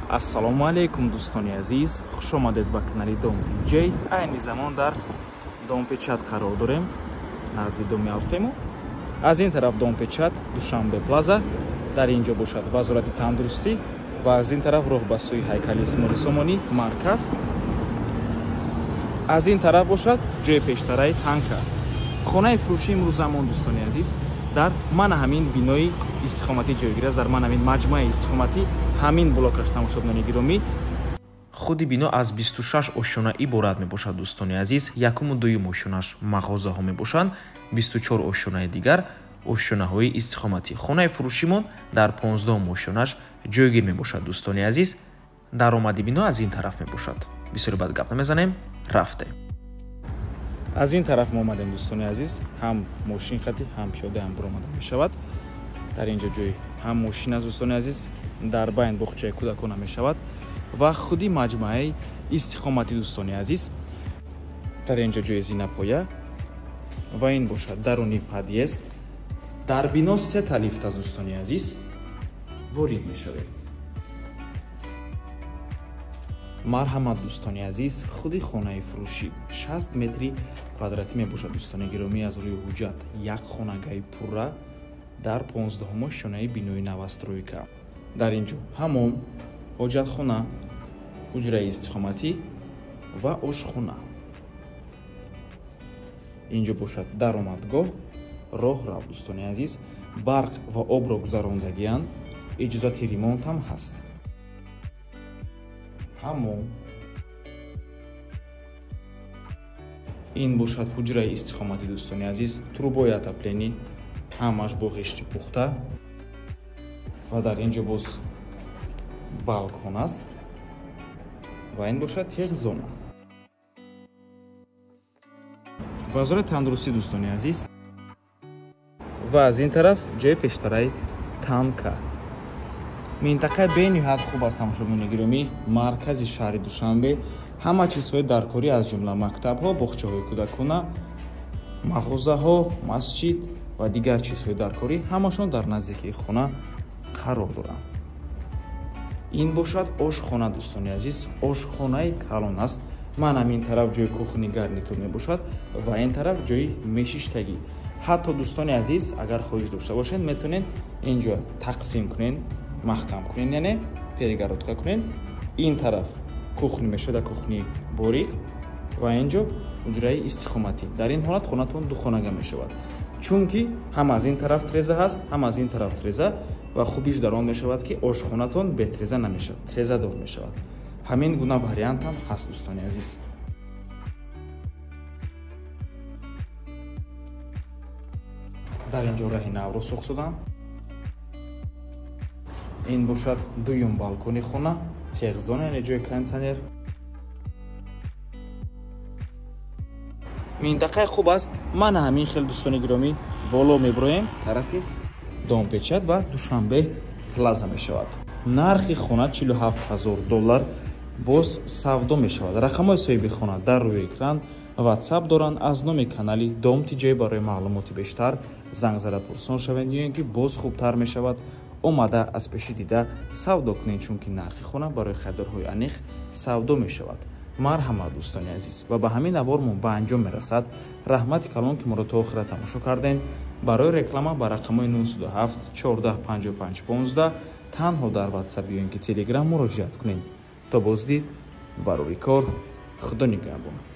ассалому алейкум дӯстони азиз, хуш омадед ба канали Дом DJ. айни замон дар Домпечат қарор дорем, назди доми Алфему. аз ин тараф Домпечат, Душанбе плаза, дар инҷо бошад вазорати тандурустӣ ва аз ин тараф роҳ ба сӯи ҳайкали Исмоили Сомонӣ марказ. аз ин тараф бошад ҷои пештараи танка. хонаи фурӯшӣ имрӯз замон дӯстони азиз дар мана ҳамин бинои истиқоматӣ ҷойгир аст, дар мана ҳамин маҷмӯаи истиқоматӣ, ҳамин блокаш тамошобинони гиромӣ. худи бино аз 26 ошона иборат мебошад дӯстони азиз. якуму дуюм ошонаш мағозаҳо мебошанд, 24 ошонаи дигар ошонаҳои истиқоматӣ. хонаи фурӯшимон дар 15 ошонаш ҷойгир мебошад дӯстони азиз. даромади бино аз ин тараф мебошад. бисёри бад гап намезанем, рафтем. аз ин тараф мо омадем дӯстони азиз, ҳам мошин хати, ҳам пиёда ҳам баромада мешавад. дар инҷо ҷои ҳам мошин аст дӯстони азиз, дар байн боғчаи кӯдакона мешавад ва худи маҷмӯаи истиқоматӣ дӯстони азиз. дар инҷо ҷои зинапоя ва ин бошад даруни подъезд. дар бино се та лифт аст дӯстони азиз, ворид мешавем. марҳамат дӯстони азиз, худи хонаи фурӯшӣ 60 метри квадратӣ мебошад дӯстони гиромӣ. аз рӯи ҳуҷҷат як хонагаи пурра дар 15 ошонаи бинои навастройка. дар инҷо ҳамон, ҳоҷатхона, ҳуҷраи истиқоматӣ ва ошхона. инҷо бошад даромадгоҳ, роҳ рав дӯстони азиз, барқ ва обро гузарондагиянд, иҷозати ремонт ҳам ҳаст. ҳамон ин бошад ҳуҷраи истиқоматӣ дӯстони азиз, трубои отопленӣ ҳамаш бо ғишти пухта ва дар инҷо боз балкон аст ва ин бошад теғзона. вазори тандурустӣ дӯстони азиз ва аз ин тараф ҷои пештараи танка. минтақаи бениҳоят хуб аст тамошобинони гиромӣ, маркази шаҳри Душанбе. ҳама чизҳои даркорӣ аз ҷумла мактабҳо, боғчаҳои кӯдакона, мағозаҳо, масҷид ва дигар чизҳои даркорӣ ҳамашон дар наздикии хона қарор доранд. ин бошад ошхона дӯстони азиз, ошхонаи калон аст. ман ҳамин тараф ҷои кухни гарнитур мебошад ва ин тараф ҷои мешиштагӣ. ҳатто дӯстони азиз, агар хоҳиш дошта бошед, метавонед инҷо тақсим кунед, маҳкам кунед, яъне перегородка кунед. ин тараф кухни мешавад, кухни борик ва инҷо ҳуҷраи истиқоматӣ. дар ин ҳолат хонатон духонага мешавад, чунки ҳам аз ин тараф треза ҳаст, ҳам аз ин тараф треза ва хубиш дар он мешавад ки ошхонатон бетреза намешавад, трезадор мешавад. ҳамин гуна вариант ҳам ҳаст дӯстони азиз. дар инҷо раҳи навро сух шудам. ин бошад дуюм балкони хона, теғзона, яъне ҷои кондитсионер. минтақаи хуб аст. мана ҳамин хел дӯстони гиромӣ боло меброем, тарафи Домпечат ва Душанбе плаза мешавад. нархи хона $47,000 боз савдо мешавад. рақамҳои соҳиби хона дар рӯи экран ватсап доранд. аз номи канали Дом DJ барои маълумоти бештар занг зада пурсон шавед, ё ин ки боз хубтар мешавад омада аз пеши дида савдо кунед, чунки нархи хона барои харидорҳои аниқ савдо мешавад. марҳамат дӯстони азиз, ва ба ҳамин авор мо ба анҷом мерасад. раҳмати калон ки моро то охира тамошо кардем. барои реклама ба рақамҳои 927 14 55 15 танҳо дар ватсап ё ин ки телеграм муроҷиат кунед. то боздид, барори кор, худо нигаҳбон.